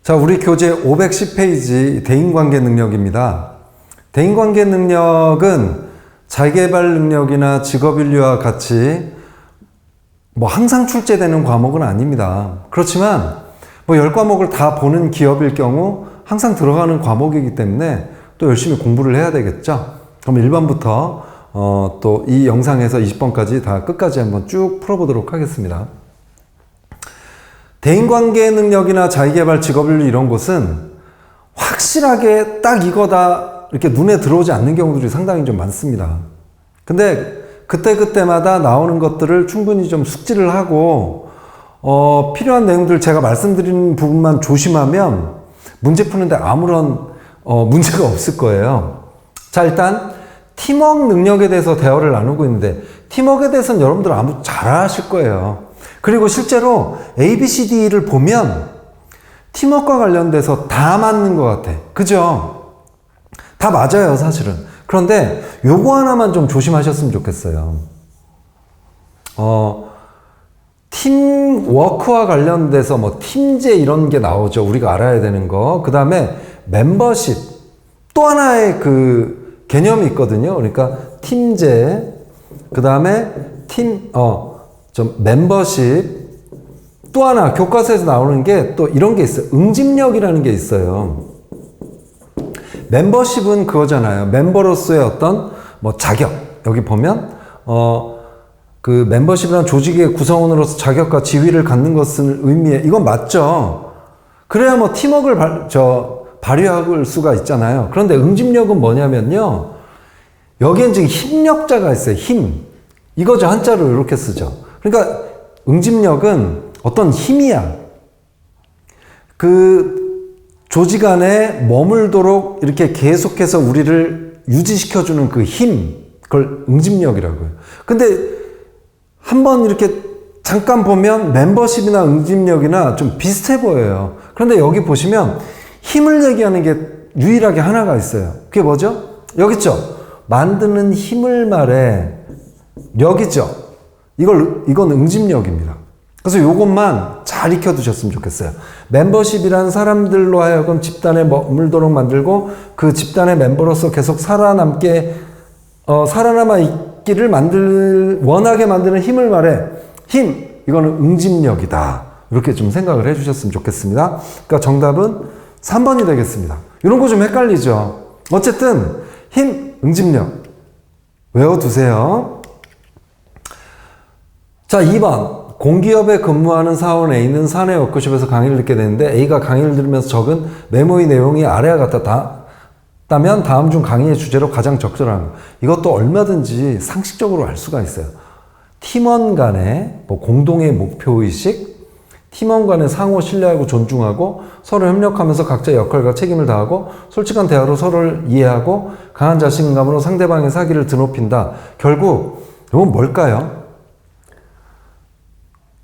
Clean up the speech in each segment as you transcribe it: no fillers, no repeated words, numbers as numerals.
자, 우리 교재 510페이지 대인관계 능력입니다. 대인관계 능력은 자기계발 능력이나 직업인류와 같이 항상 출제되는 과목은 아닙니다. 그렇지만 10과목을 다 보는 기업일 경우 항상 들어가는 과목이기 때문에 또 열심히 공부를 해야 되겠죠. 그럼 1번부터 또 이 영상에서 20번까지 다 끝까지 한번 쭉 풀어보도록 하겠습니다. 대인관계 능력이나 자기계발, 직업인류 이런 곳은 확실하게 딱 이거다 이렇게 눈에 들어오지 않는 경우들이 상당히 좀 많습니다. 근데 그때그때마다 나오는 것들을 충분히 좀 숙지를 하고 필요한 내용들 제가 말씀드리는 부분만 조심하면 문제 푸는데 아무런 문제가 없을 거예요. 자, 일단 팀워크 능력에 대해서 대화를 나누고 있는데 팀워크에 대해서는 여러분들 아무 잘 아실 거예요. 그리고 실제로 ABCD를 보면 팀워크와 관련돼서 다 맞는 것 같아. 그죠? 다 맞아요, 사실은. 그런데 요거 하나만 좀 조심하셨으면 좋겠어요. 팀워크와 관련돼서 팀제 이런 게 나오죠. 우리가 알아야 되는 거. 그 다음에 멤버십. 또 하나의 그 개념이 있거든요. 그러니까 팀제. 그 다음에 멤버십. 또 하나 교과서에서 나오는 게 또 이런 게 있어요. 응집력이라는 게 있어요. 멤버십은 그거잖아요. 멤버로서의 어떤 자격. 여기 보면 그 멤버십이란 조직의 구성원으로서 자격과 지위를 갖는 것을 의미해. 이건 맞죠. 그래야 팀워크를 발휘할 수가 있잖아요. 그런데 응집력은 뭐냐면요. 여기엔 지금 힘력자가 있어요. 힘. 이거죠. 한자로 이렇게 쓰죠. 그러니까 응집력은 어떤 힘이야. 그 조직 안에 머물도록 이렇게 계속해서 우리를 유지시켜주는 그 힘. 그걸 응집력이라고요. 근데 한번 이렇게 잠깐 보면 멤버십이나 응집력이나 좀 비슷해 보여요. 그런데 여기 보시면 힘을 얘기하는 게 유일하게 하나가 있어요. 그게 뭐죠? 여기 있죠? 만드는 힘을 말해. 력이죠? 이건 응집력입니다. 그래서 요것만 잘 익혀두셨으면 좋겠어요. 멤버십이란 사람들로 하여금 집단에 머물도록 만들고 그 집단의 멤버로서 계속 살아남아 있기를 원하게 만드는 힘을 말해. 힘! 이거는 응집력이다. 이렇게 좀 생각을 해주셨으면 좋겠습니다. 그러니까 정답은 3번이 되겠습니다. 이런 거 좀 헷갈리죠? 어쨌든 힘, 응집력 외워두세요. 자, 2번. 공기업에 근무하는 사원 A는 사내 워크숍에서 강의를 듣게 되는데 A가 강의를 들으면서 적은 메모의 내용이 아래와 같았다면 다음 중 강의의 주제로 가장 적절한 것. 이것도 얼마든지 상식적으로 알 수가 있어요. 팀원 간의 공동의 목표의식, 팀원 간의 상호 신뢰하고 존중하고 서로 협력하면서 각자의 역할과 책임을 다하고 솔직한 대화로 서로를 이해하고 강한 자신감으로 상대방의 사기를 드높인다. 결국 이건 뭘까요?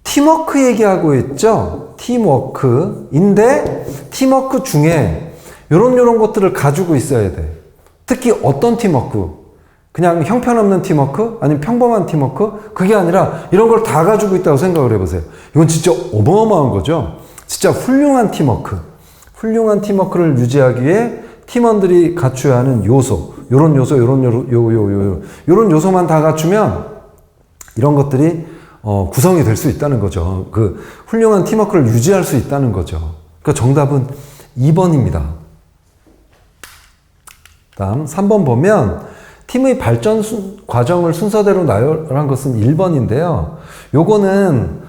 팀워크 얘기하고 있죠? 팀워크인데 팀워크 중에 요런 것들을 가지고 있어야 돼. 특히 어떤 팀워크? 그냥 형편없는 팀워크? 아니면 평범한 팀워크? 그게 아니라 이런 걸 다 가지고 있다고 생각을 해보세요. 이건 진짜 어마어마한 거죠? 진짜 훌륭한 팀워크. 훌륭한 팀워크를 유지하기 위해 팀원들이 갖춰야 하는 요소. 요런 요소만 다 갖추면 이런 것들이 구성이 될 수 있다는 거죠. 그 훌륭한 팀워크를 유지할 수 있다는 거죠. 그러니까 정답은 2번입니다. 다음 3번 보면 팀의 발전 과정을 순서대로 나열한 것은 1번인데요. 요거는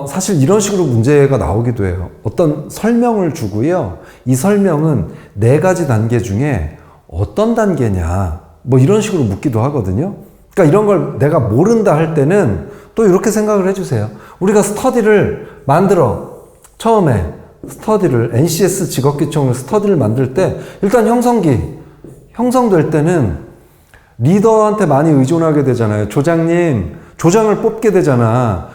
사실 이런 식으로 문제가 나오기도 해요. 어떤 설명을 주고요. 이 설명은 4가지 단계 중에 어떤 단계냐 이런 식으로 묻기도 하거든요. 그러니까 이런 걸 내가 모른다 할 때는 또 이렇게 생각을 해주세요. 우리가 스터디를 처음에 스터디를 NCS 직업기총을 스터디를 만들 때 일단 형성될 때는 리더한테 많이 의존하게 되잖아요. 조장을 뽑게 되잖아.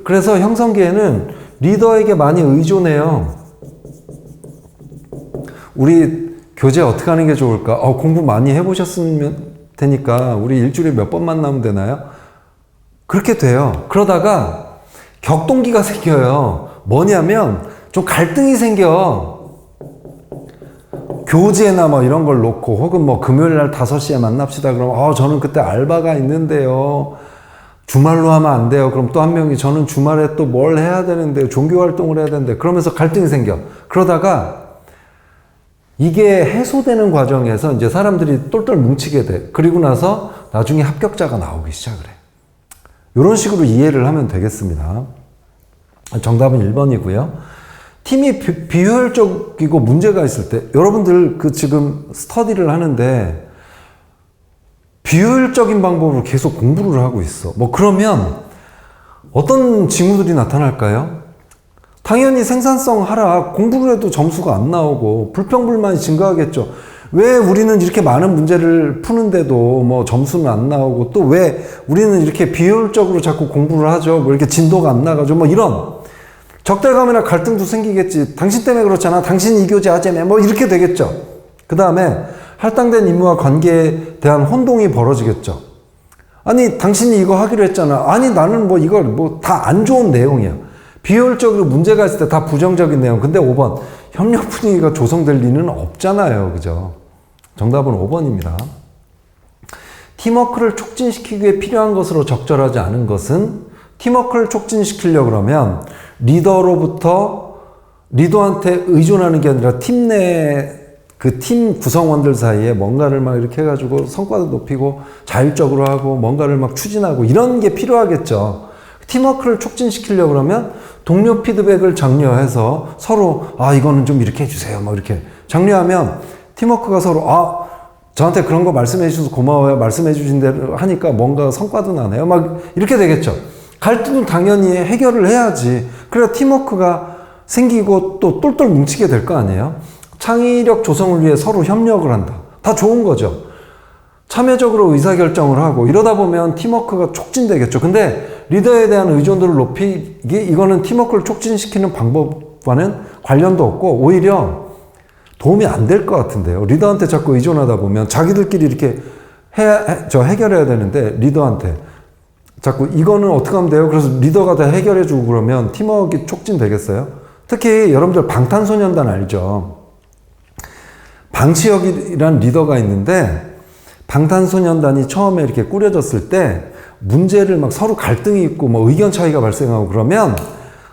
그래서 형성기에는 리더에게 많이 의존해요. 우리 교재 어떻게 하는 게 좋을까? 공부 많이 해보셨으면 테니까 우리 일주일에 몇 번 만나면 되나요? 그렇게 돼요. 그러다가 격동기가 생겨요. 뭐냐면 좀 갈등이 생겨. 교재나 뭐 이런 걸 놓고 혹은 뭐 금요일 날 5시에 만납시다. 그러면 저는 그때 알바가 있는데요. 주말로 하면 안 돼요. 그럼 또 한 명이 저는 주말에 또 뭘 해야 되는데 종교 활동을 해야 되는데 그러면서 갈등이 생겨. 그러다가 이게 해소되는 과정에서 이제 사람들이 똘똘 뭉치게 돼. 그리고 나서 나중에 합격자가 나오기 시작을 해. 이런 식으로 이해를 하면 되겠습니다. 정답은 1번이고요. 팀이 비효율적이고 문제가 있을 때 여러분들 지금 스터디를 하는데 비효율적인 방법으로 계속 공부를 하고 있어. 뭐 그러면 어떤 징후들이 나타날까요? 당연히 생산성 하락, 공부를 해도 점수가 안 나오고 불평불만이 증가하겠죠. 왜 우리는 이렇게 많은 문제를 푸는데도 뭐 점수는 안 나오고 또 왜 우리는 이렇게 비효율적으로 자꾸 공부를 하죠. 뭐 이렇게 진도가 안 나가죠. 뭐 이런 적대감이나 갈등도 생기겠지. 당신 때문에 그렇잖아. 당신 이 교재 하자며. 뭐 이렇게 되겠죠. 그 다음에 할당된 임무와 관계에 대한 혼동이 벌어지겠죠. 아니 당신이 이거 하기로 했잖아. 아니 나는 뭐 이걸 뭐 다 안 좋은 내용이야. 비효율적으로 문제가 있을 때 다 부정적인 내용. 근데 5번 협력 분위기가 조성될 리는 없잖아요. 그죠? 정답은 5번입니다. 팀워크를 촉진시키기 위해 필요한 것으로 적절하지 않은 것은 팀워크를 촉진시키려고 그러면 리더한테 의존하는 게 아니라 팀 내 그 팀 구성원들 사이에 뭔가를 막 이렇게 해가지고 성과도 높이고 자율적으로 하고 뭔가를 막 추진하고 이런 게 필요하겠죠. 팀워크를 촉진시키려고 그러면 동료 피드백을 장려해서 서로 이거는 좀 이렇게 해주세요. 뭐 이렇게 장려하면 팀워크가 서로 저한테 그런 거 말씀해 주셔서 고마워요. 말씀해 주신 대로 하니까 뭔가 성과도 나네요. 막 이렇게 되겠죠. 갈등은 당연히 해결을 해야지. 그래야 팀워크가 생기고 또 똘똘 뭉치게 될 거 아니에요. 창의력 조성을 위해 서로 협력을 한다. 다 좋은 거죠. 참여적으로 의사결정을 하고 이러다 보면 팀워크가 촉진되겠죠. 근데 리더에 대한 의존도를 높이기 이거는 팀워크를 촉진시키는 방법과는 관련도 없고 오히려 도움이 안 될 것 같은데요. 리더한테 자꾸 의존하다 보면 자기들끼리 이렇게 해결해야 되는데 리더한테 자꾸 이거는 어떻게 하면 돼요? 그래서 리더가 다 해결해주고 그러면 팀워크가 촉진되겠어요? 특히 여러분들 방탄소년단 알죠? 방치혁이란 리더가 있는데 방탄소년단이 처음에 이렇게 꾸려졌을 때 문제를 막 서로 갈등이 있고 뭐 의견 차이가 발생하고 그러면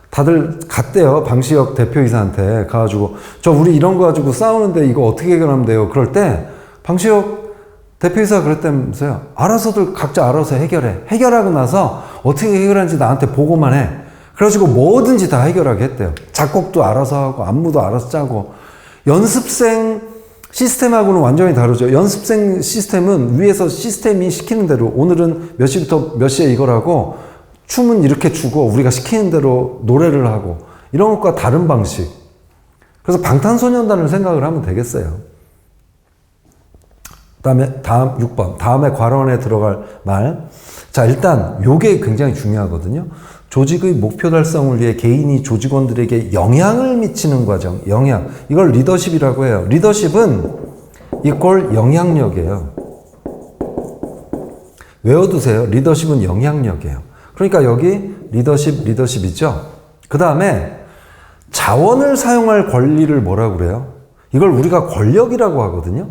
다들 갔대요. 방시혁 대표이사한테 가가지고 우리 이런 거 가지고 싸우는데 이거 어떻게 해결하면 돼요? 그럴 때 방시혁 대표이사가 그랬다면서요. 알아서들 각자 알아서 해결하고 나서 어떻게 해결하는지 나한테 보고만 해. 그래가지고 뭐든지 다 해결하게 했대요. 작곡도 알아서 하고 안무도 알아서 짜고. 연습생 시스템하고는 완전히 다르죠. 연습생 시스템은 위에서 시스템이 시키는 대로 오늘은 몇 시부터 몇 시에 이걸 하고 춤은 이렇게 추고 우리가 시키는 대로 노래를 하고 이런 것과 다른 방식. 그래서 방탄소년단을 생각을 하면 되겠어요. 다음 6번. 다음에 괄호안에 들어갈 말. 자, 일단 요게 굉장히 중요하거든요. 조직의 목표 달성을 위해 개인이 조직원들에게 영향을 미치는 과정, 영향. 이걸 리더십이라고 해요. 리더십은 이퀄 영향력이에요. 외워두세요. 리더십은 영향력이에요. 그러니까 여기 리더십이죠. 그 다음에 자원을 사용할 권리를 뭐라고 그래요? 이걸 우리가 권력이라고 하거든요.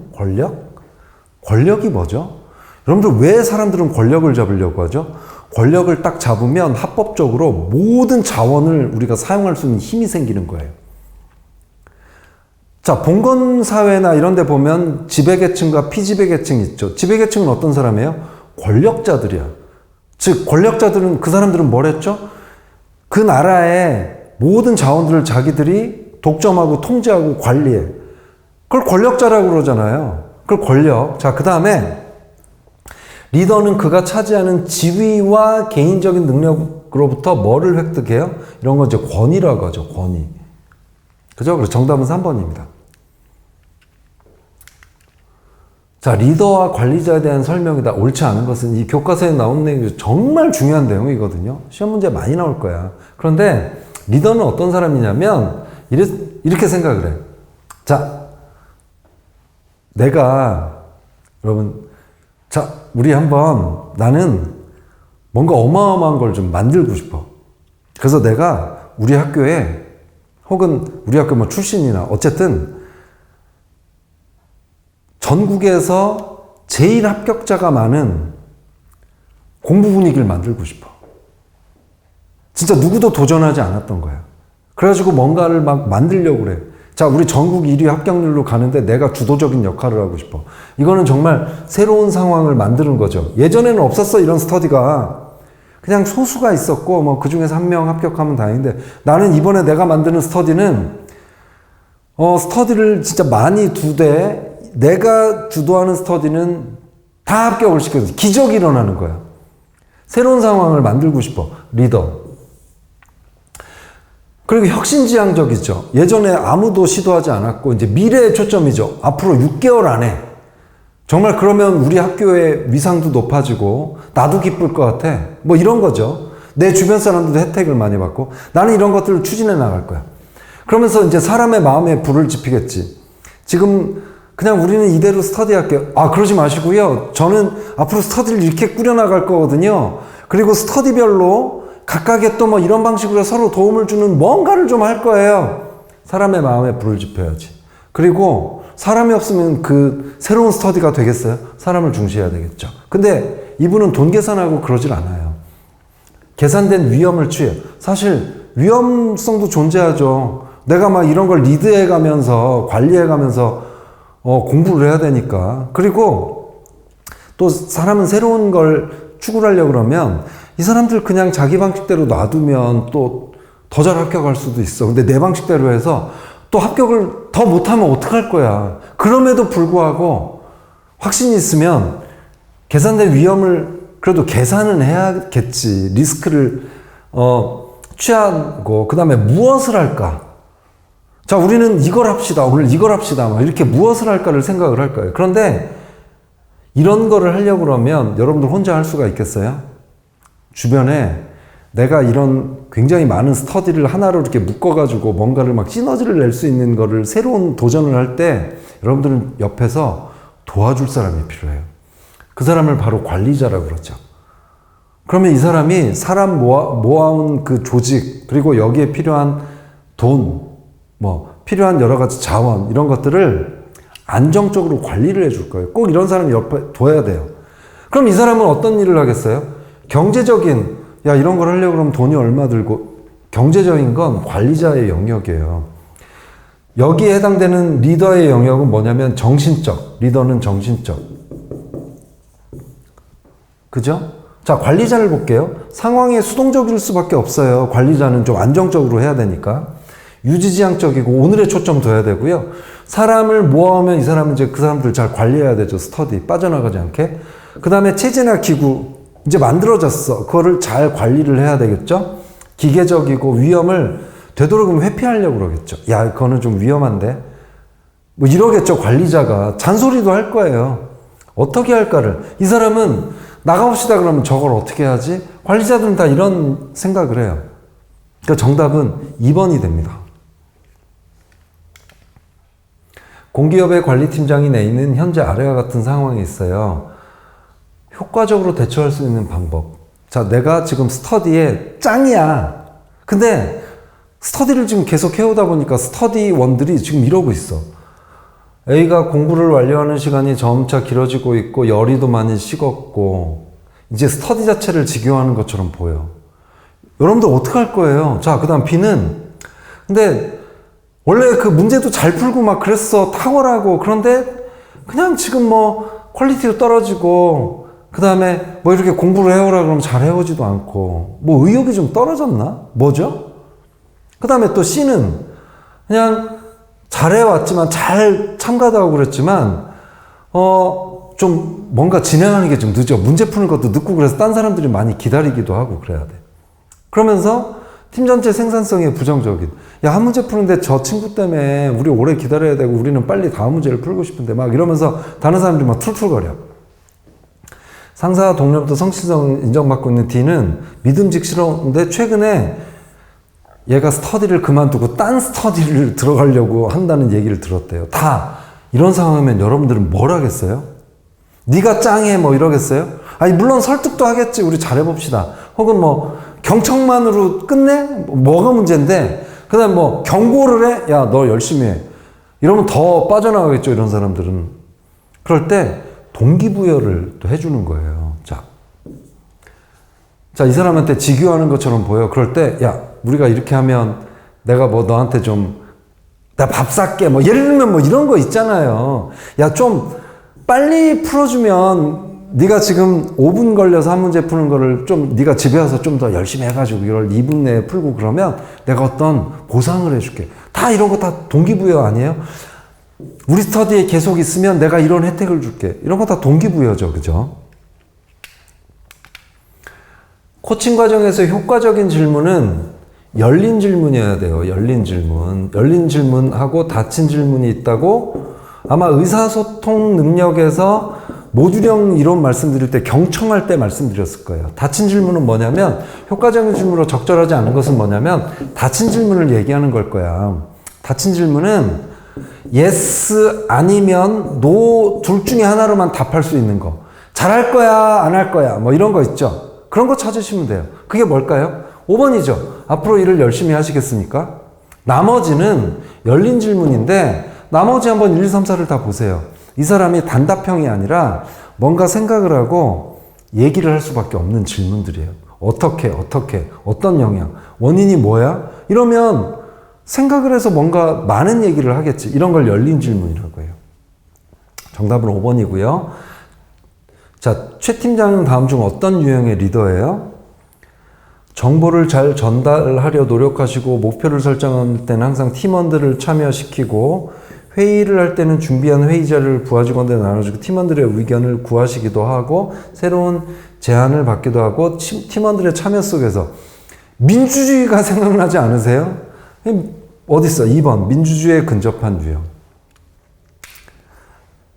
권력이 뭐죠? 여러분들 왜 사람들은 권력을 잡으려고 하죠? 권력을 딱 잡으면 합법적으로 모든 자원을 우리가 사용할 수 있는 힘이 생기는 거예요. 자, 봉건사회나 이런 데 보면 지배계층과 피지배계층이 있죠. 지배계층은 어떤 사람이에요? 권력자들이야. 즉, 권력자들은 그 사람들은 뭘 했죠? 그 나라의 모든 자원들을 자기들이 독점하고 통제하고 관리해. 그걸 권력자라고 그러잖아요. 그걸 권력. 자, 그 다음에 리더는 그가 차지하는 지위와 개인적인 능력으로부터 뭐를 획득해요? 이런 건 이제 권위라고 하죠. 권위. 그죠? 그래서 정답은 3번입니다. 자, 리더와 관리자에 대한 설명이다. 옳지 않은 것은 이 교과서에 나온 내용이 정말 중요한 내용이거든요. 시험 문제 많이 나올 거야. 그런데 리더는 어떤 사람이냐면 이렇게 생각을 해. 자, 내가 여러분 자, 우리 한번 나는 뭔가 어마어마한 걸 좀 만들고 싶어. 그래서 내가 우리 학교에 혹은 우리 학교 뭐 출신이나 어쨌든 전국에서 제일 합격자가 많은 공부 분위기를 만들고 싶어. 진짜 누구도 도전하지 않았던 거야. 그래가지고 뭔가를 막 만들려고 그래. 자, 우리 전국 1위 합격률로 가는데 내가 주도적인 역할을 하고 싶어. 이거는 정말 새로운 상황을 만드는 거죠. 예전에는 없었어, 이런 스터디가. 그냥 소수가 있었고, 뭐, 그 중에서 한 명 합격하면 다행인데, 나는 이번에 내가 만드는 스터디는, 스터디를 진짜 많이 두되, 내가 주도하는 스터디는 다 합격을 시켜서 기적이 일어나는 거야. 새로운 상황을 만들고 싶어. 리더. 그리고 혁신지향적이죠. 예전에 아무도 시도하지 않았고 이제 미래에 초점이죠. 앞으로 6개월 안에 정말 그러면 우리 학교의 위상도 높아지고 나도 기쁠 것 같아. 뭐 이런 거죠. 내 주변 사람들도 혜택을 많이 받고 나는 이런 것들을 추진해 나갈 거야. 그러면서 이제 사람의 마음에 불을 지피겠지. 지금 그냥 우리는 이대로 스터디 할게요. 아, 그러지 마시고요. 저는 앞으로 스터디를 이렇게 꾸려나갈 거거든요. 그리고 스터디별로 각각의 또 뭐 이런 방식으로 서로 도움을 주는 뭔가를 좀 할 거예요. 사람의 마음에 불을 지펴야지. 그리고 사람이 없으면 그 새로운 스터디가 되겠어요? 사람을 중시해야 되겠죠. 근데 이분은 돈 계산하고 그러질 않아요. 계산된 위험을 취해요. 사실 위험성도 존재하죠. 내가 막 이런 걸 리드해 가면서 관리해 가면서 공부를 해야 되니까. 그리고 또 사람은 새로운 걸 추구하려고 그러면 이 사람들 그냥 자기 방식대로 놔두면 또 더 잘 합격할 수도 있어. 근데 내 방식대로 해서 또 합격을 더 못하면 어떡할 거야. 그럼에도 불구하고 확신이 있으면 계산된 위험을 그래도 계산은 해야겠지. 리스크를 취하고 그 다음에 무엇을 할까? 자, 우리는 이걸 합시다. 오늘 이걸 합시다. 막 이렇게 무엇을 할까를 생각을 할 거예요. 그런데 이런 거를 하려고 그러면 여러분들 혼자 할 수가 있겠어요? 주변에 내가 이런 굉장히 많은 스터디를 하나로 이렇게 묶어가지고 뭔가를 막 시너지를 낼 수 있는 거를 새로운 도전을 할 때 여러분들은 옆에서 도와줄 사람이 필요해요. 그 사람을 바로 관리자라고 그러죠. 그러면 이 사람이 사람 모아온 그 조직, 그리고 여기에 필요한 돈, 뭐 필요한 여러 가지 자원 이런 것들을 안정적으로 관리를 해줄 거예요. 꼭 이런 사람이 옆에 둬야 돼요. 그럼 이 사람은 어떤 일을 하겠어요? 경제적인, 야, 이런 걸 하려고 그러면 돈이 얼마 들고, 경제적인 건 관리자의 영역이에요. 여기에 해당되는 리더의 영역은 뭐냐면 정신적, 리더는 정신적. 그죠? 자, 관리자를 볼게요. 상황에 수동적일 수밖에 없어요. 관리자는 좀 안정적으로 해야 되니까. 유지지향적이고 오늘에 초점 둬야 되고요. 사람을 모아오면 이 사람은 이제 그 사람들 잘 관리해야 되죠. 스터디 빠져나가지 않게. 그 다음에 체제나 기구 이제 만들어졌어. 그거를 잘 관리를 해야 되겠죠. 기계적이고 위험을 되도록이면 회피하려고 그러겠죠. 야, 그거는 좀 위험한데 뭐 이러겠죠. 관리자가 잔소리도 할 거예요. 어떻게 할까를. 이 사람은 나가봅시다 그러면 저걸 어떻게 하지? 관리자들은 다 이런 생각을 해요. 그러니까 정답은 2번이 됩니다. 공기업의 관리팀장이 내있는 현재 아래와 같은 상황이 있어요. 효과적으로 대처할 수 있는 방법. 자, 내가 지금 스터디에 짱이야. 근데 스터디를 지금 계속 해오다 보니까 스터디원들이 지금 이러고 있어. A가 공부를 완료하는 시간이 점차 길어지고 있고 열의도 많이 식었고 이제 스터디 자체를 지겨워하는 것처럼 보여. 여러분들 어떻게 할 거예요? 자, 그 다음 B는 근데 원래 그 문제도 잘 풀고 막 그랬어. 탁월하고. 그런데 그냥 지금 뭐 퀄리티도 떨어지고 그 다음에 뭐 이렇게 공부를 해오라 그러면 잘 해오지도 않고 뭐 의욕이 좀 떨어졌나? 뭐죠? 그 다음에 또 C는 그냥 잘해왔지만 잘 참가도 하고 그랬지만 좀 뭔가 진행하는 게 좀 늦어. 문제 푸는 것도 늦고 그래서 딴 사람들이 많이 기다리기도 하고 그래야 돼. 그러면서 팀 전체 생산성에 부정적인. 야, 한 문제 푸는데 저 친구 때문에 우리 오래 기다려야 되고 우리는 빨리 다음 문제를 풀고 싶은데 막 이러면서 다른 사람들이 막 툴툴거려. 상사와 동료부터 성실성 인정받고 있는 D는 믿음직스러운데 최근에 얘가 스터디를 그만두고 딴 스터디를 들어가려고 한다는 얘기를 들었대요. 다 이런 상황이면 여러분들은 뭘 하겠어요? 네가 짱해 뭐 이러겠어요? 아니 물론 설득도 하겠지. 우리 잘해봅시다. 혹은 뭐 경청만으로 끝내? 뭐가 문제인데 그다음 뭐 경고를 해? 야 너 열심히 해. 이러면 더 빠져나가겠죠. 이런 사람들은. 그럴 때 동기부여를 또 해주는 거예요. 자, 이 사람한테 직유하는 것처럼 보여. 그럴 때 야 우리가 이렇게 하면 내가 뭐 너한테 좀 나 밥 살게 뭐 예를 들면 뭐 이런 거 있잖아요. 야 좀 빨리 풀어주면 네가 지금 5분 걸려서 한 문제 푸는 거를 좀 네가 집에 와서 좀 더 열심히 해가지고 이걸 2분 내에 풀고 그러면 내가 어떤 보상을 해줄게. 다 이런 거 다 동기부여 아니에요? 우리 스터디에 계속 있으면 내가 이런 혜택을 줄게. 이런 거 다 동기부여죠. 그죠? 코칭 과정에서 효과적인 질문은 열린 질문이어야 돼요. 열린 질문. 열린 질문하고 닫힌 질문이 있다고 아마 의사소통 능력에서 모듈형 이론 말씀드릴 때 경청할 때 말씀드렸을 거예요. 닫힌 질문은 뭐냐면 효과적인 질문으로 적절하지 않은 것은 뭐냐면 닫힌 질문을 얘기하는 걸 거야. 닫힌 질문은 yes 아니면 no 둘 중에 하나로만 답할 수 있는 거. 잘할 거야 안 할 거야 뭐 이런 거 있죠. 그런 거 찾으시면 돼요. 그게 뭘까요? 5번이죠. 앞으로 일을 열심히 하시겠습니까? 나머지는 열린 질문인데 나머지 한번 1, 2, 3, 4를 다 보세요. 이 사람이 단답형이 아니라 뭔가 생각을 하고 얘기를 할 수밖에 없는 질문들이에요. 어떻게, 어떤 영향, 원인이 뭐야? 이러면 생각을 해서 뭔가 많은 얘기를 하겠지. 이런 걸 열린 질문이라고 해요. 정답은 5번이고요. 자, 최 팀장은 다음 중 어떤 유형의 리더예요? 정보를 잘 전달하려 노력하시고 목표를 설정할 때는 항상 팀원들을 참여시키고 회의를 할 때는 준비한 회의 자료를 부하 직원들에 나눠주고 팀원들의 의견을 구하시기도 하고 새로운 제안을 받기도 하고 팀원들의 참여 속에서 민주주의가 생각나지 않으세요? 어딨어? 2번 민주주의에 근접한 유형.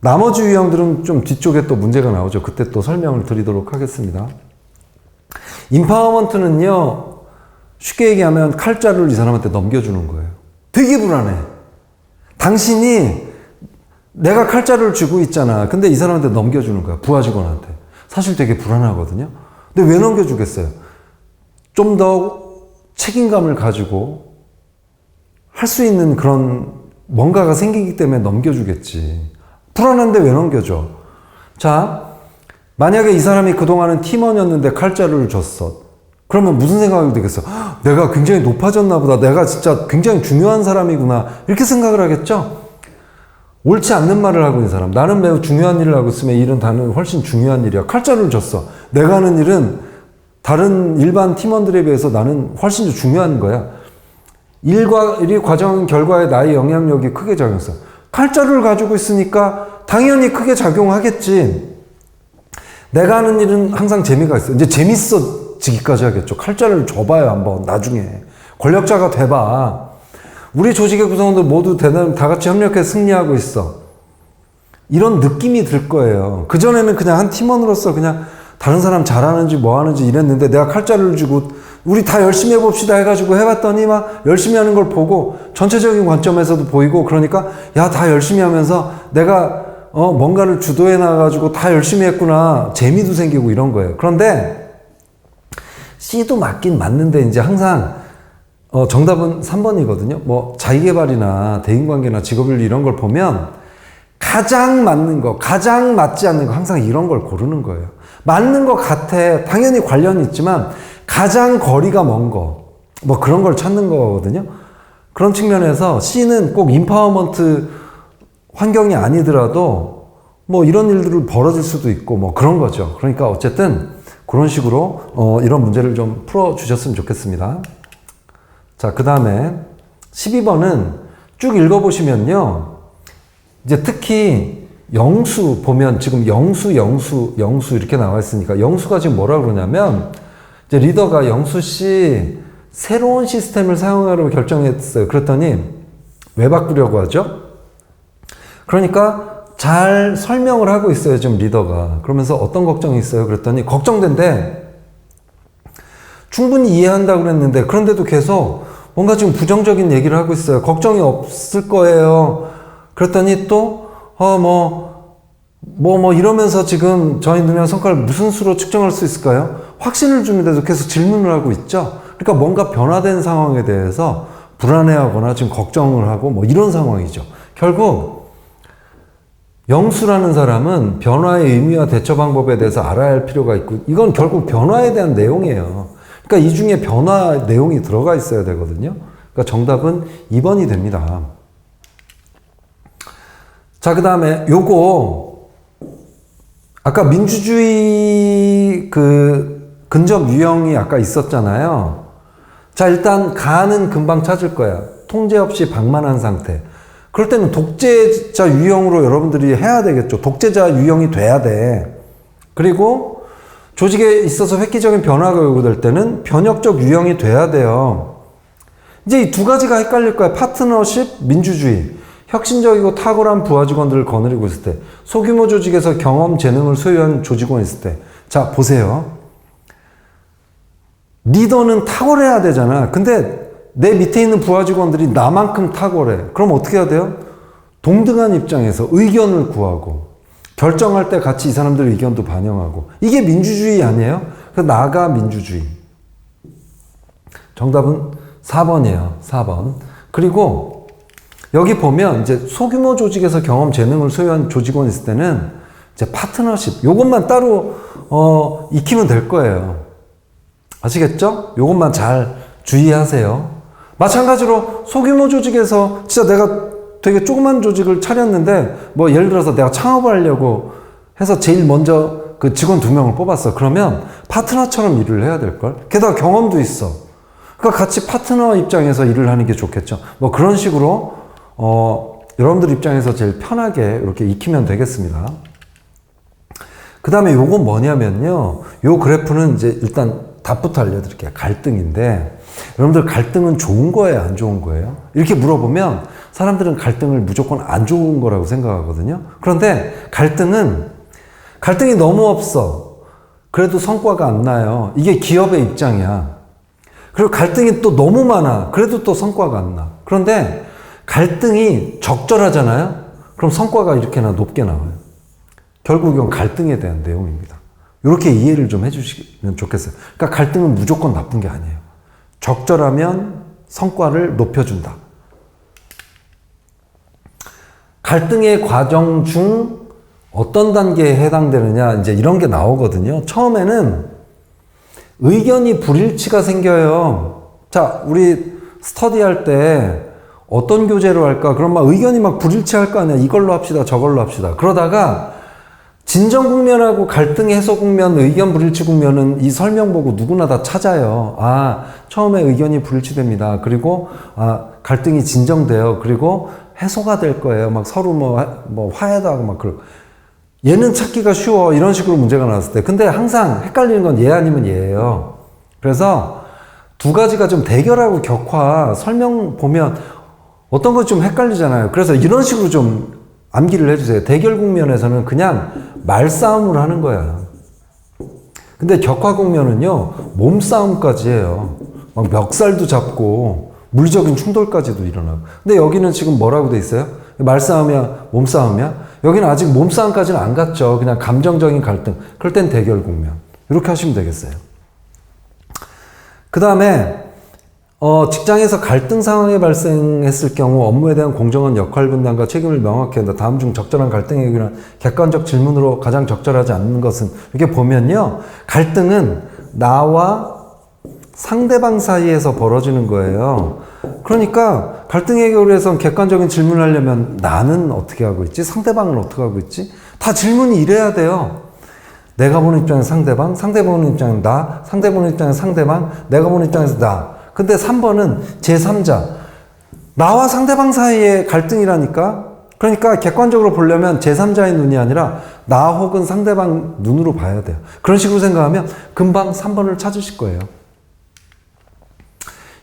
나머지 유형들은 좀 뒤쪽에 또 문제가 나오죠. 그때 또 설명을 드리도록 하겠습니다. 임파워먼트는요, 쉽게 얘기하면 칼자루를 이 사람한테 넘겨주는 거예요. 되게 불안해. 당신이 내가 칼자루를 쥐고 있잖아. 근데 이 사람한테 넘겨주는 거야. 부하 직원한테. 사실 되게 불안하거든요. 근데 왜 넘겨주겠어요? 좀 더 책임감을 가지고 할 수 있는 그런 뭔가가 생기기 때문에 넘겨주겠지. 불안한데 왜 넘겨줘? 자, 만약에 이 사람이 그동안은 팀원이었는데 칼자루를 줬어. 그러면 무슨 생각이 들겠어? 내가 굉장히 높아졌나 보다. 내가 진짜 굉장히 중요한 사람이구나. 이렇게 생각을 하겠죠? 옳지 않는 말을 하고 있는 사람. 나는 매우 중요한 일을 하고 있으면 일은 다른 훨씬 중요한 일이야. 칼자루를 줬어. 내가 하는 일은 다른 일반 팀원들에 비해서 나는 훨씬 더 중요한 거야. 일 과정 결과에 나의 영향력이 크게 작용했어. 칼자루를 가지고 있으니까 당연히 크게 작용하겠지. 내가 하는 일은 항상 재미가 있어. 이제 재밌어지기까지 하겠죠. 칼자루를 줘봐요, 한번. 나중에. 권력자가 돼봐. 우리 조직의 구성원들 모두 다 같이 협력해서 승리하고 있어. 이런 느낌이 들 거예요. 그전에는 그냥 한 팀원으로서 그냥 다른 사람 잘하는지 뭐 하는지 이랬는데 내가 칼자루를 주고 우리 다 열심히 해봅시다 해가지고 해봤더니 막 열심히 하는 걸 보고 전체적인 관점에서도 보이고 그러니까 야, 다 열심히 하면서 내가 뭔가를 주도해 나가지고 다 열심히 했구나. 재미도 생기고 이런 거예요. 그런데 C도 맞긴 맞는데 이제 항상 정답은 3번이거든요. 뭐 자기계발이나 대인관계나 직업윤리 이런 걸 보면 가장 맞는 거, 가장 맞지 않는 거 항상 이런 걸 고르는 거예요. 맞는 것 같아. 당연히 관련이 있지만 가장 거리가 먼 거. 뭐 그런 걸 찾는 거거든요. 그런 측면에서 C는 꼭 임파워먼트 환경이 아니더라도 뭐 이런 일들을 벌어질 수도 있고 뭐 그런 거죠. 그러니까 어쨌든 그런 식으로 이런 문제를 좀 풀어주셨으면 좋겠습니다. 자, 그 다음에 12번은 쭉 읽어보시면요. 이제 특히 영수 보면 지금 영수 이렇게 나와 있으니까 영수가 지금 뭐라 그러냐면 이제 리더가 영수 씨 새로운 시스템을 사용하려고 결정했어요. 그랬더니 왜 바꾸려고 하죠? 그러니까 잘 설명을 하고 있어요. 지금 리더가. 그러면서 어떤 걱정이 있어요? 그랬더니 걱정된대. 충분히 이해한다고 그랬는데 그런데도 계속 뭔가 지금 부정적인 얘기를 하고 있어요. 걱정이 없을 거예요. 그랬더니 또 이러면서 지금 저희 능력 성과를 무슨 수로 측정할 수 있을까요? 확신을 주는데도 계속 질문을 하고 있죠. 그러니까 뭔가 변화된 상황에 대해서 불안해하거나 지금 걱정을 하고 이런 상황이죠. 결국 영수라는 사람은 변화의 의미와 대처 방법에 대해서 알아야 할 필요가 있고, 이건 결국 변화에 대한 내용이에요. 그러니까 이 중에 변화 내용이 들어가 있어야 되거든요. 그러니까 정답은 2번이 됩니다. 자, 그 다음에 요거 아까 민주주의 근접 유형이 아까 있었잖아요. 자, 일단 가는 금방 찾을 거야. 통제 없이 방만한 상태. 그럴 때는 독재자 유형으로 여러분들이 해야 되겠죠. 독재자 유형이 돼야 돼. 그리고 조직에 있어서 획기적인 변화가 요구될 때는 변혁적 유형이 돼야 돼요. 이제 이 두 가지가 헷갈릴 거야. 파트너십, 민주주의. 혁신적이고 탁월한 부하 직원들을 거느리고 있을 때, 소규모 조직에서 경험, 재능을 소유한 조직원이 있을 때. 자, 보세요. 리더는 탁월해야 되잖아. 근데 내 밑에 있는 부하 직원들이 나만큼 탁월해. 그럼 어떻게 해야 돼요? 동등한 입장에서 의견을 구하고, 결정할 때 같이 이 사람들의 의견도 반영하고. 이게 민주주의 아니에요? 그래서 나가 민주주의. 정답은 4번이에요. 4번. 그리고 여기 보면 이제 소규모 조직에서 경험, 재능을 소유한 조직원이 있을 때는 이제 파트너십. 요것만 따로 익히면 될 거예요. 아시겠죠? 요것만 잘 주의하세요. 마찬가지로 소규모 조직에서 진짜 내가 되게 조그만 조직을 차렸는데 예를 들어서 내가 창업을 하려고 해서 제일 먼저 그 직원 2명을 뽑았어. 그러면 파트너처럼 일을 해야 될걸? 게다가 경험도 있어. 그러니까 같이 파트너 입장에서 일을 하는 게 좋겠죠. 그런 식으로 여러분들 입장에서 제일 편하게 이렇게 익히면 되겠습니다. 그 다음에 요건 뭐냐면요. 요 그래프는 이제 일단 답부터 알려드릴게요. 갈등인데, 여러분들 갈등은 좋은 거예요? 안 좋은 거예요? 이렇게 물어보면 사람들은 갈등을 무조건 안 좋은 거라고 생각하거든요. 그런데 갈등이 너무 없어. 그래도 성과가 안 나요. 이게 기업의 입장이야. 그리고 갈등이 또 너무 많아. 그래도 또 성과가 안 나. 그런데 갈등이 적절하잖아요. 그럼 성과가 이렇게나 높게 나와요. 결국 이건 갈등에 대한 내용입니다. 이렇게 이해를 좀 해주시면 좋겠어요. 그러니까 갈등은 무조건 나쁜 게 아니에요. 적절하면 성과를 높여준다. 갈등의 과정 중 어떤 단계에 해당되느냐, 이제 이런 게 나오거든요. 처음에는 의견이 불일치가 생겨요. 자, 우리 스터디할 때 어떤 교재로 할까? 그럼 의견이 불일치할 거 아니야. 이걸로 합시다, 저걸로 합시다. 그러다가 진정 국면하고 갈등 해소 국면, 의견 불일치 국면은 이 설명 보고 누구나 다 찾아요. 처음에 의견이 불일치됩니다. 그리고 갈등이 진정돼요. 그리고 해소가 될 거예요. 서로 화해도 하고 그러고. 얘는 찾기가 쉬워. 이런 식으로 문제가 나왔을 때. 근데 항상 헷갈리는 건 얘 아니면 얘예요. 그래서 두 가지가 좀 대결하고 격화, 설명 보면 어떤 거 좀 헷갈리잖아요. 그래서 이런 식으로 좀 암기를 해주세요. 대결 국면에서는 그냥 말싸움을 하는 거야. 근데 격화 국면은요, 몸싸움까지 해요. 멱살도 잡고, 물리적인 충돌까지도 일어나고. 근데 여기는 지금 뭐라고 돼 있어요? 말싸움이야? 몸싸움이야? 여기는 아직 몸싸움까지는 안 갔죠. 그냥 감정적인 갈등. 그럴 땐 대결 국면. 이렇게 하시면 되겠어요. 그 다음에 직장에서 갈등 상황이 발생했을 경우 업무에 대한 공정한 역할 분담과 책임을 명확히 한다. 다음 중 적절한 갈등의 의견은 객관적 질문으로 가장 적절하지 않는 것은, 이렇게 보면요, 갈등은 나와 상대방 사이에서 벌어지는 거예요. 그러니까 갈등 해결을 위해서 객관적인 질문을 하려면 나는 어떻게 하고 있지? 상대방은 어떻게 하고 있지? 다 질문이 이래야 돼요. 내가 보는 입장에서 상대방, 상대 보는 입장에서 나, 상대 보는 입장에서 상대방, 내가 보는 입장에서 나. 근데 3번은 제3자. 나와 상대방 사이의 갈등이라니까? 그러니까 객관적으로 보려면 제3자의 눈이 아니라 나 혹은 상대방 눈으로 봐야 돼요. 그런 식으로 생각하면 금방 3번을 찾으실 거예요.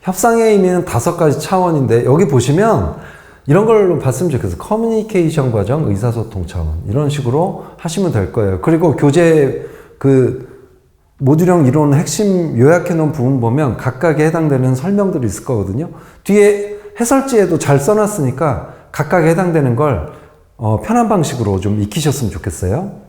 협상의 의미는 5가지 차원인데, 여기 보시면 이런 걸로 봤으면 좋겠어요. 커뮤니케이션 과정, 의사소통 차원. 이런 식으로 하시면 될 거예요. 그리고 교재 모듈형 이론 핵심 요약해 놓은 부분 보면 각각에 해당되는 설명들이 있을 거거든요. 뒤에 해설지에도 잘 써놨으니까 각각에 해당되는 걸 편한 방식으로 좀 익히셨으면 좋겠어요.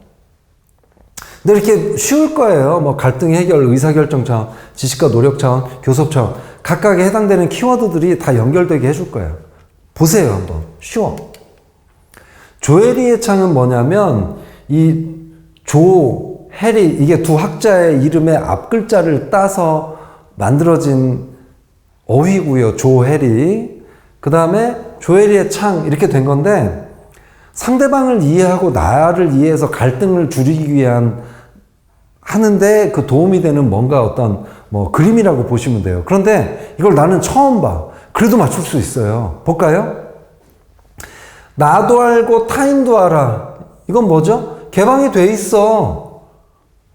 근데 이렇게 쉬울 거예요. 뭐 갈등 해결, 의사결정 차원, 지식과 노력 차원, 교섭 차원. 각각에 해당되는 키워드들이 다 연결되게 해줄 거예요. 보세요, 한번. 쉬워. 조혜리의 창은 뭐냐면, 이 조, 해리, 이게 두 학자의 이름의 앞글자를 따서 만들어진 어휘고요. 조혜리. 그 다음에 조혜리의 창, 이렇게 된 건데, 상대방을 이해하고 나를 이해해서 갈등을 줄이기 위한 하는데 그 도움이 되는 뭔가 어떤 뭐 그림이라고 보시면 돼요. 그런데 이걸 나는 처음 봐. 그래도 맞출 수 있어요. 볼까요? 나도 알고 타인도 알아. 이건 뭐죠? 개방이 돼 있어.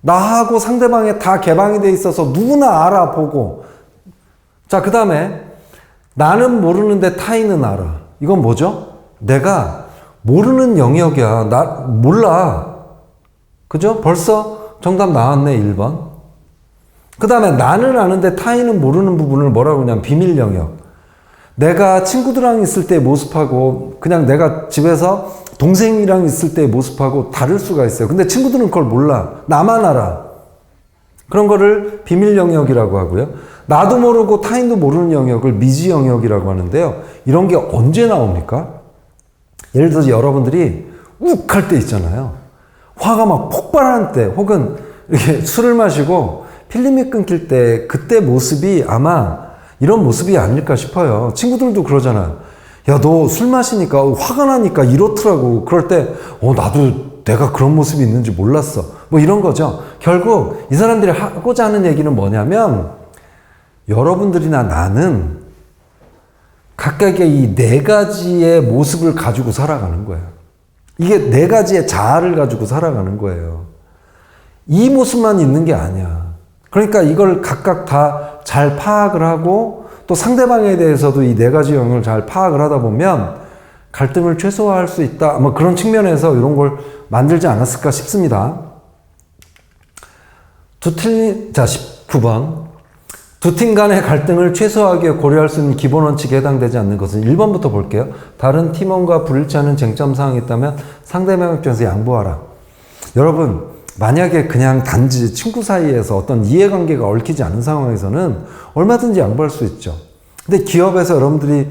나하고 상대방에 다 개방이 돼 있어서 누구나 알아보고. 자, 그 다음에 나는 모르는데 타인은 알아. 이건 뭐죠? 내가 모르는 영역이야. 나 몰라. 그죠? 벌써 정답 나왔네, 1번. 그 다음에 나는 아는데 타인은 모르는 부분을 뭐라고 하냐면 비밀 영역. 내가 친구들이랑 있을 때의 모습하고 그냥 내가 집에서 동생이랑 있을 때의 모습하고 다를 수가 있어요. 근데 친구들은 그걸 몰라. 나만 알아. 그런 거를 비밀 영역이라고 하고요. 나도 모르고 타인도 모르는 영역을 미지 영역이라고 하는데요. 이런 게 언제 나옵니까? 예를 들어서 여러분들이 욱 할 때 있잖아요. 화가 막 폭발하는 때, 혹은 이렇게 술을 마시고 필름이 끊길 때, 그때 모습이 아마 이런 모습이 아닐까 싶어요. 친구들도 그러잖아요. 야, 너 술 마시니까, 화가 나니까 이렇더라고. 그럴 때, 나도 내가 그런 모습이 있는지 몰랐어. 뭐 이런 거죠. 결국 이 사람들이 하고자 하는 얘기는 뭐냐면, 여러분들이나 나는 각각의 이 네 가지의 모습을 가지고 살아가는 거예요. 이게 네 가지의 자아를 가지고 살아가는 거예요. 이 모습만 있는 게 아니야. 그러니까 이걸 각각 다 잘 파악을 하고 또 상대방에 대해서도 이 네 가지 영역을 잘 파악을 하다 보면 갈등을 최소화할 수 있다. 뭐 그런 측면에서 이런 걸 만들지 않았을까 싶습니다. 자, 19번. 두 팀 간의 갈등을 최소화하기 위해 고려할 수 있는 기본 원칙에 해당되지 않는 것은 1번부터 볼게요. 다른 팀원과 불일치하는 쟁점 사항이 있다면 상대방 입장에서 양보하라. 여러분, 만약에 그냥 단지 친구 사이에서 어떤 이해관계가 얽히지 않은 상황에서는 얼마든지 양보할 수 있죠. 근데 기업에서 여러분들이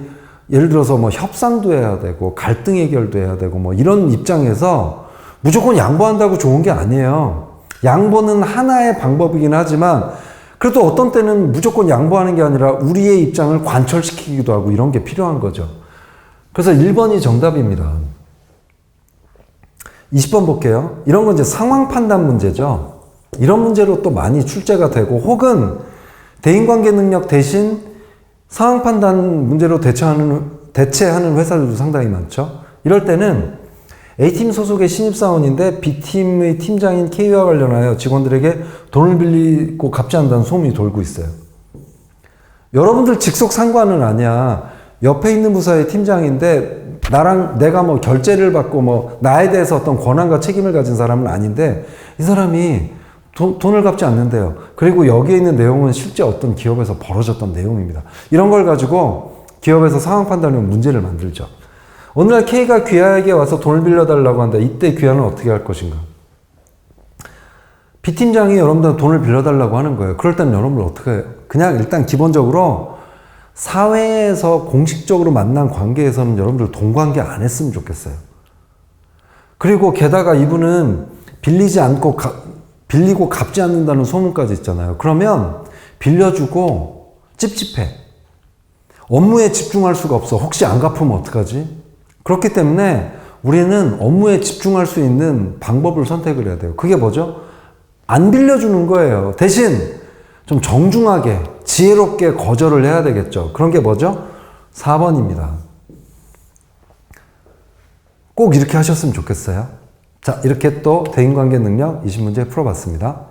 예를 들어서 뭐 협상도 해야 되고 갈등 해결도 해야 되고 뭐 이런 입장에서 무조건 양보한다고 좋은 게 아니에요. 양보는 하나의 방법이긴 하지만 그래도 어떤 때는 무조건 양보하는 게 아니라 우리의 입장을 관철시키기도 하고 이런 게 필요한 거죠. 그래서 1번이 정답입니다. 20번 볼게요. 이런 건 이제 상황 판단 문제죠. 이런 문제로 또 많이 출제가 되고 혹은 대인관계 능력 대신 상황 판단 문제로 대체하는 회사들도 상당히 많죠. 이럴 때는 A팀 소속의 신입사원인데 B팀의 팀장인 K와 관련하여 직원들에게 돈을 빌리고 갚지 않는다는 소문이 돌고 있어요. 여러분들 직속 상관은 아니야. 옆에 있는 부서의 팀장인데 내가 뭐 결제를 받고 뭐 나에 대해서 어떤 권한과 책임을 가진 사람은 아닌데 이 사람이 돈을 갚지 않는데요. 그리고 여기에 있는 내용은 실제 어떤 기업에서 벌어졌던 내용입니다. 이런 걸 가지고 기업에서 상황 판단으로 문제를 만들죠. 오늘날 K가 귀하에게 와서 돈을 빌려달라고 한다. 이때 귀하는 어떻게 할 것인가? B팀장이 여러분들 돈을 빌려달라고 하는 거예요. 그럴 때는 여러분들 어떻게 해요? 그냥 일단 기본적으로 사회에서 공식적으로 만난 관계에서는 여러분들 돈 관계 안 했으면 좋겠어요. 그리고 게다가 이분은 빌리고 갚지 않는다는 소문까지 있잖아요. 그러면 빌려주고 찝찝해. 업무에 집중할 수가 없어. 혹시 안 갚으면 어떡하지? 그렇기 때문에 우리는 업무에 집중할 수 있는 방법을 선택을 해야 돼요. 그게 뭐죠? 안 빌려주는 거예요. 대신 좀 정중하게, 지혜롭게 거절을 해야 되겠죠. 그런 게 뭐죠? 4번입니다. 꼭 이렇게 하셨으면 좋겠어요. 자, 이렇게 또 대인관계 능력 20문제 풀어봤습니다.